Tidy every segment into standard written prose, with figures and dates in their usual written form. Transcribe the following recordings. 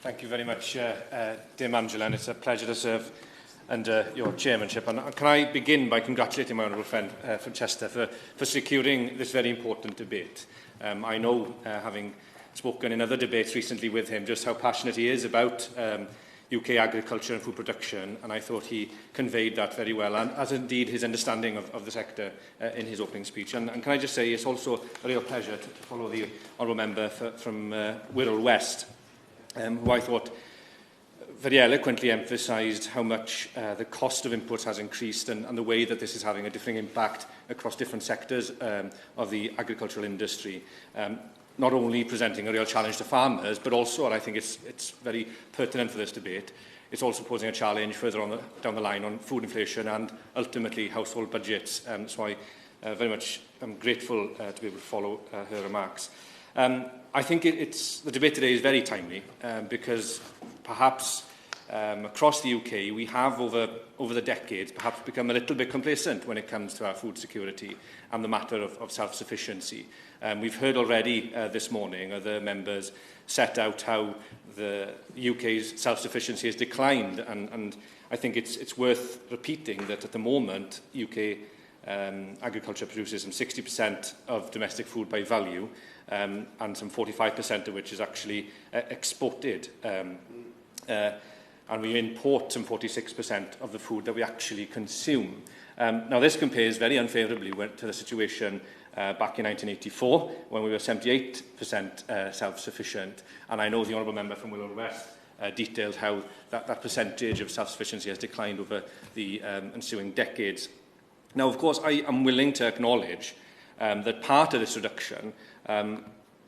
Thank you very much, Dame Angela, and it's a pleasure to serve under your chairmanship. And can I begin by congratulating my honourable friend from Chester for securing this very important debate. I know, having spoken in other debates recently with him, just how passionate he is about UK agriculture and food production, and I thought he conveyed that very well, and as indeed his understanding of the sector in his opening speech. And can I just say, it's also a real pleasure to follow the honourable member from Wirral West, who I thought very eloquently emphasised how much the cost of inputs has increased and the way that this is having a differing impact across different sectors of the agricultural industry. Not only presenting a real challenge to farmers, but also, and I think it's very pertinent for this debate, it's also posing a challenge further on down the line on food inflation and ultimately household budgets. So I very much am grateful to be able to follow her remarks. I think the debate today is very timely because perhaps across the UK we have over the decades perhaps become a little bit complacent when it comes to our food security and the matter of self-sufficiency. We've heard already this morning other members set out how the UK's self-sufficiency has declined, and I think it's worth repeating that at the moment UK agriculture produces some 60% of domestic food by value, and some 45% of which is actually exported. And we import some 46% of the food that we actually consume. Now, this compares very unfavourably to the situation back in 1984, when we were 78% self-sufficient. And I know the Honourable Member from Wirral West detailed how that percentage of self-sufficiency has declined over the ensuing decades. Now, of course, I am willing to acknowledge that part of this reduction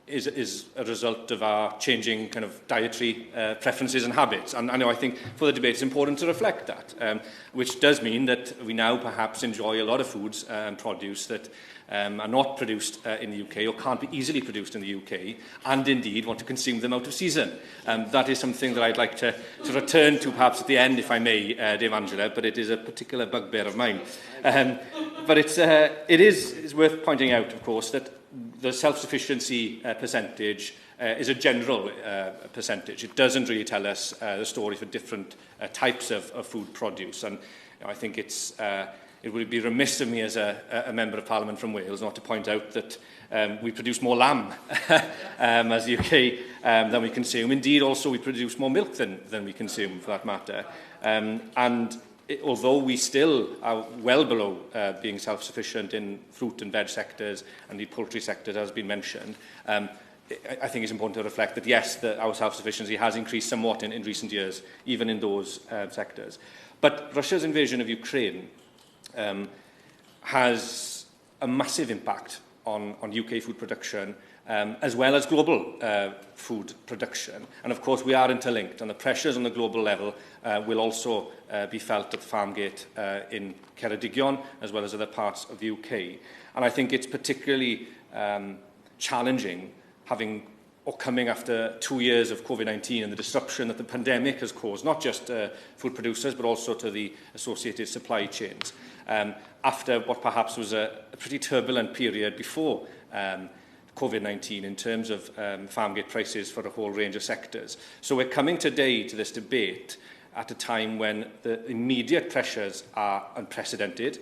is a result of our changing kind of dietary preferences and habits. And I know I think for the debate it's important to reflect that, which does mean that we now perhaps enjoy a lot of foods and produce that are not produced in the UK or can't be easily produced in the UK, and indeed want to consume them out of season. That is something that I'd like to return to perhaps at the end, if I may, Dame Angela, but it is a particular bugbear of mine. But it is worth pointing out, of course, that the self-sufficiency percentage is a general percentage. It doesn't really tell us the story for different types of food produce. And I think it would be remiss of me as a Member of Parliament from Wales not to point out that we produce more lamb as the UK than we consume. Indeed, also we produce more milk than we consume, for that matter. Although we still are well below being self-sufficient in fruit and veg sectors and the poultry sector, as has been mentioned, I think it's important to reflect that, yes, our self-sufficiency has increased somewhat in recent years, even in those sectors. But Russia's invasion of Ukraine has a massive impact on UK food production, as well as global food production. And of course we are interlinked, and the pressures on the global level will also be felt at the farm gate in Ceredigion, as well as other parts of the UK. And I think it's particularly challenging coming after 2 years of COVID-19 and the disruption that the pandemic has caused, not just food producers, but also to the associated supply chains, after what perhaps was a pretty turbulent period before COVID-19 in terms of farm gate prices for a whole range of sectors. So we're coming today to this debate at a time when the immediate pressures are unprecedented,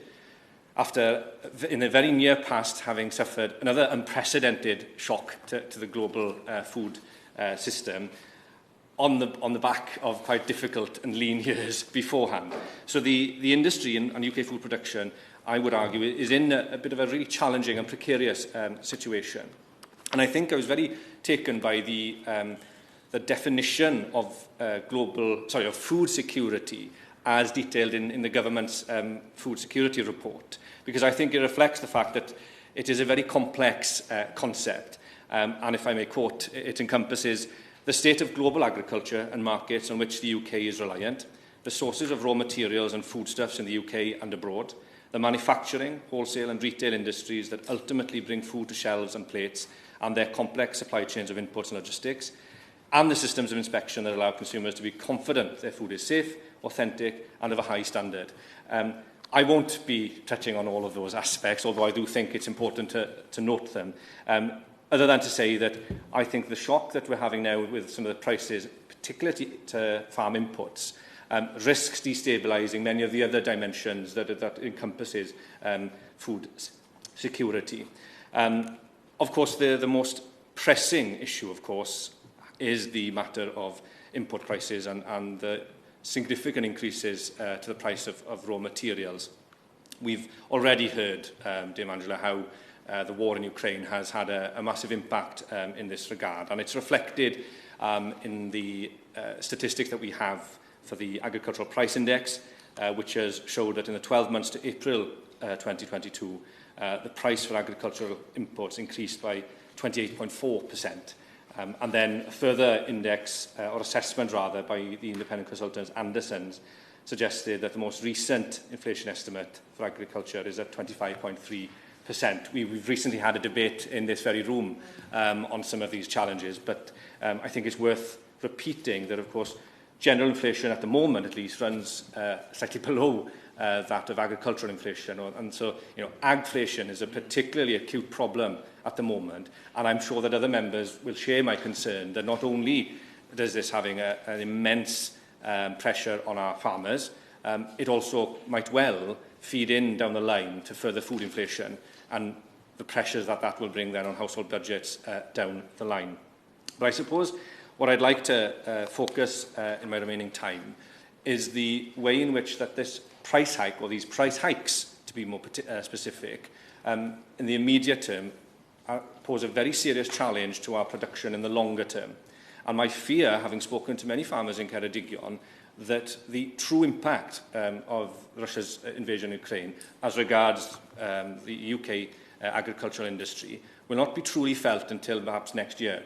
after, in the very near past, having suffered another unprecedented shock to the global food system on the back of quite difficult and lean years beforehand. So the industry and UK food production, I would argue, is in a bit of a really challenging and precarious situation. And I think I was very taken by the definition of food security as detailed in the government's food security report, because I think it reflects the fact that it is a very complex concept. And if I may quote, it encompasses the state of global agriculture and markets on which the UK is reliant, the sources of raw materials and foodstuffs in the UK and abroad, the manufacturing, wholesale and retail industries that ultimately bring food to shelves and plates, and their complex supply chains of inputs and logistics, and the systems of inspection that allow consumers to be confident their food is safe, authentic and of a high standard. I won't be touching on all of those aspects, although I do think it's important to note them, other than to say that I think the shock that we're having now with some of the prices, particularly to farm inputs, risks destabilising many of the other dimensions that encompasses food security. Of course, the most pressing issue, of course, is the matter of input prices and the significant increases to the price of raw materials. We've already heard, Dame Angela, how the war in Ukraine has had a massive impact in this regard, and it's reflected in the statistics that we have for the Agricultural Price Index, which has showed that in the 12 months to April 2022, the price for agricultural imports increased by 28.4%. And then a further index, or assessment rather, by the independent consultants Andersons, suggested that the most recent inflation estimate for agriculture is at 25.3%. We've recently had a debate in this very room on some of these challenges, but I think it's worth repeating that, of course, general inflation at the moment, at least, runs slightly below that of agricultural inflation. And so, agflation is a particularly acute problem at the moment, and I'm sure that other members will share my concern that not only does this having an immense pressure on our farmers, it also might well feed in down the line to further food inflation and the pressures that will bring then on household budgets down the line. But I suppose what I'd like to focus in my remaining time is the way in which that this price hike, or these price hikes, to be more specific, in the immediate term, pose a very serious challenge to our production in the longer term. And my fear, having spoken to many farmers in Ceredigion, that the true impact of Russia's invasion of Ukraine as regards the UK agricultural industry will not be truly felt until perhaps next year.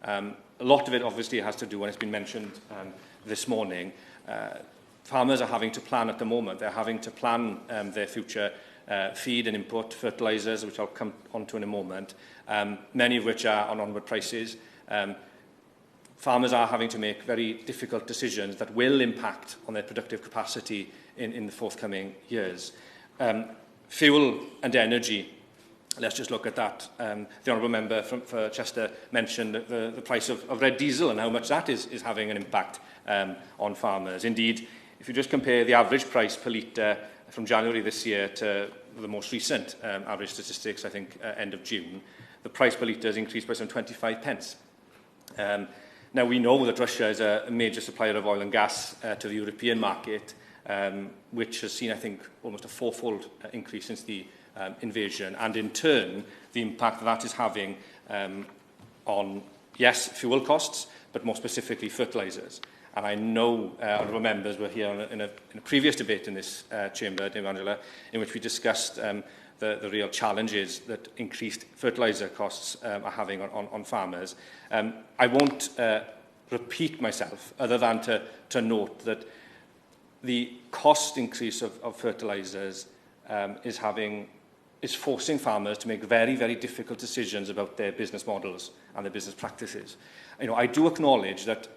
A lot of it obviously has to do, and it's been mentioned this morning, farmers are having to plan at the moment. They're having to plan their future feed and input fertilisers, which I'll come on to in a moment, many of which are on onward prices. Farmers are having to make very difficult decisions that will impact on their productive capacity in the forthcoming years. Fuel and energy, let's just look at that. The Honourable Member for Chester mentioned the price of red diesel and how much that is having an impact on farmers. Indeed, if you just compare the average price per litre from January this year to the most recent average statistics, I think end of June, the price per litre has increased by some 25 pence. Now, we know that Russia is a major supplier of oil and gas to the European market, which has seen, I think, almost a fourfold increase since the invasion, and in turn, the impact that is having on, yes, fuel costs, but more specifically fertilisers. And I know honourable members were here in a previous debate in this chamber, Dame Angela, in which we discussed the real challenges that increased fertiliser costs are having on farmers. I won't repeat myself, other than to note that the cost increase of fertilisers is forcing farmers to make very, very difficult decisions about their business models and their business practices. I do acknowledge that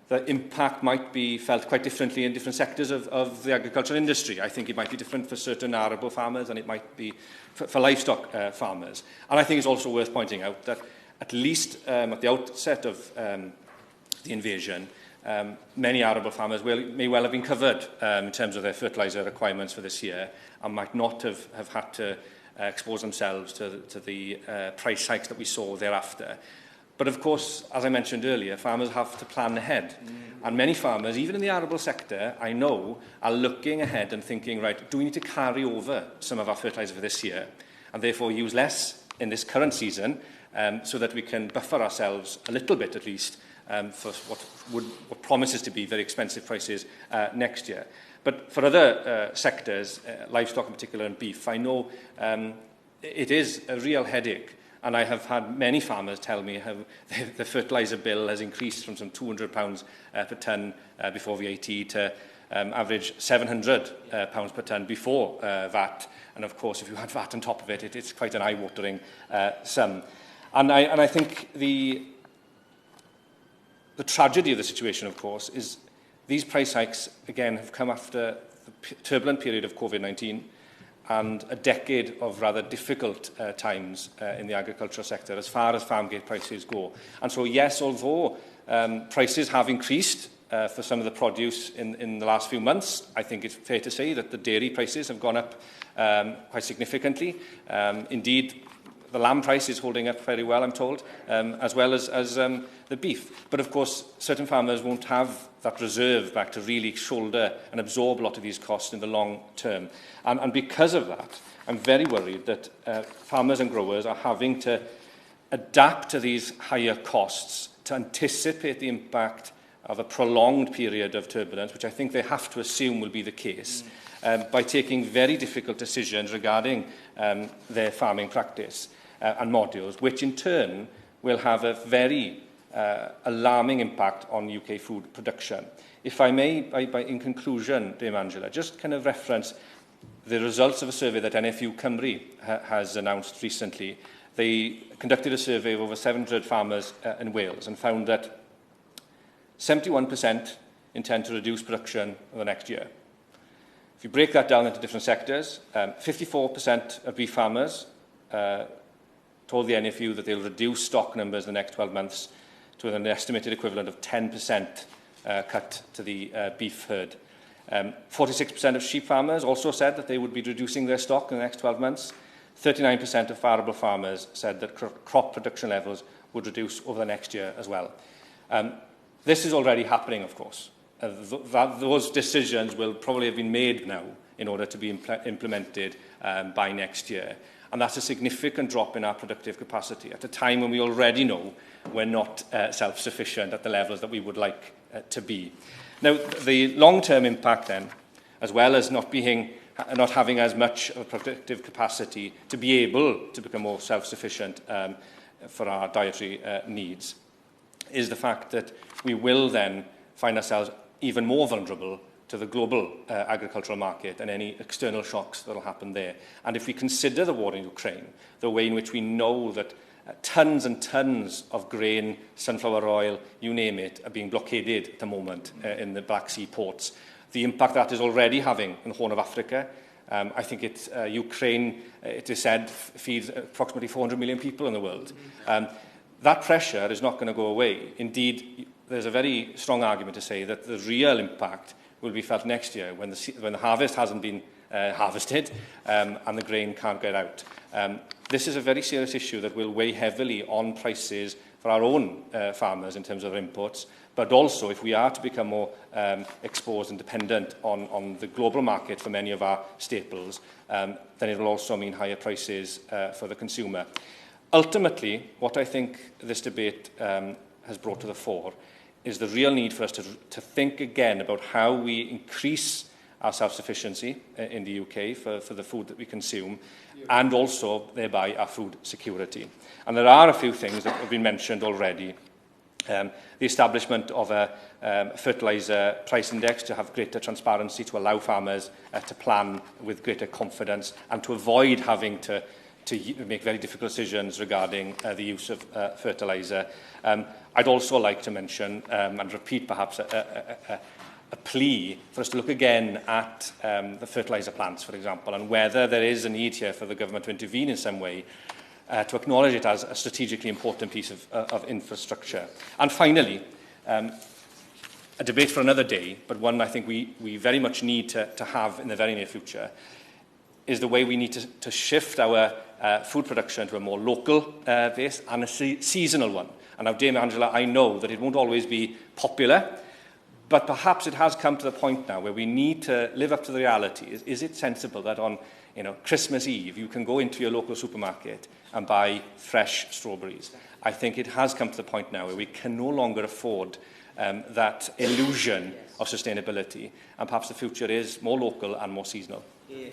the impact might be felt quite differently in different sectors of the agricultural industry. I think it might be different for certain arable farmers, and it might be for livestock farmers. And I think it's also worth pointing out that at least at the outset of the invasion, many arable farmers may well have been covered in terms of their fertiliser requirements for this year, and might not have had to expose themselves to the price hikes that we saw thereafter. But of course, as I mentioned earlier, farmers have to plan ahead. And many farmers, even in the arable sector, I know, are looking ahead and thinking, right, do we need to carry over some of our fertiliser for this year, and therefore use less in this current season, so that we can buffer ourselves a little bit at least for what promises to be very expensive prices next year. But for other sectors, livestock in particular and beef, I know it is a real headache. And I have had many farmers tell me how the fertiliser bill has increased from some £200 per tonne before VAT to average £700 per tonne before VAT. And of course, if you add VAT on top of it, it's quite an eye-watering sum. And I think the tragedy of the situation, of course, is these price hikes, again, have come after the turbulent period of COVID-19 and a decade of rather difficult times in the agricultural sector as far as farm gate prices go. And so, yes, although prices have increased for some of the produce in the last few months. I think it's fair to say that the dairy prices have gone up quite significantly. Indeed, the lamb price is holding up very well, I'm told, as well as the beef. But of course, certain farmers won't have that reserve back to really shoulder and absorb a lot of these costs in the long term. And because of that, I'm very worried that farmers and growers are having to adapt to these higher costs to anticipate the impact of a prolonged period of turbulence, which I think they have to assume will be the case, by taking very difficult decisions regarding their farming practice and modules, which in turn will have a very alarming impact on UK food production. If I may, in conclusion, Dame Angela, just kind of reference the results of a survey that NFU Cymru has announced recently. They conducted a survey of over 700 farmers in Wales and found that 71% intend to reduce production over the next year. If you break that down into different sectors, 54% of beef farmers told the NFU that they'll reduce stock numbers in the next 12 months to an estimated equivalent of 10% cut to the beef herd. 46% of sheep farmers also said that they would be reducing their stock in the next 12 months. 39% of arable farmers said that crop production levels would reduce over the next year as well. This is already happening, of course. Those decisions will probably have been made now in order to be implemented by next year. And that's a significant drop in our productive capacity at a time when we already know we're not self-sufficient at the levels that we would like to be. Now, the long-term impact then, as well as not having as much of a productive capacity to be able to become more self-sufficient for our dietary needs, is the fact that we will then find ourselves even more vulnerable to the global agricultural market and any external shocks that will happen there. And if we consider the war in Ukraine, the way in which we know that tons and tons of grain, sunflower oil, you name it, are being blockaded at the moment in the Black Sea ports, the impact that is already having in the Horn of Africa. I think Ukraine, it is said, feeds approximately 400 million people in the world. That pressure is not going to go away. Indeed, there's a very strong argument to say that the real impact will be felt next year when the harvest hasn't been harvested and the grain can't get out. This is a very serious issue that will weigh heavily on prices for our own farmers in terms of imports, but also if we are to become more exposed and dependent on the global market for many of our staples, then it will also mean higher prices for the consumer. Ultimately, what I think this debate has brought to the fore is the real need for us to think again about how we increase our self-sufficiency in the UK for the food that we consume, and also thereby our food security. And there are a few things that have been mentioned already. The establishment of a fertiliser price index to have greater transparency, to allow farmers to plan with greater confidence and to avoid having to make very difficult decisions regarding the use of fertiliser. I'd also like to mention and repeat perhaps a plea for us to look again at the fertiliser plants, for example, and whether there is a need here for the government to intervene in some way to acknowledge it as a strategically important piece of infrastructure. And finally, a debate for another day, but one I think we very much need to have in the very near future, is the way we need to shift our food production to a more local base and a seasonal one. And now, Dame Angela, I know that it won't always be popular, but perhaps it has come to the point now where we need to live up to the reality. Is it sensible that on Christmas Eve you can go into your local supermarket and buy fresh strawberries? I think it has come to the point now where we can no longer afford that illusion of sustainability, and perhaps the future is more local and more seasonal. Yeah.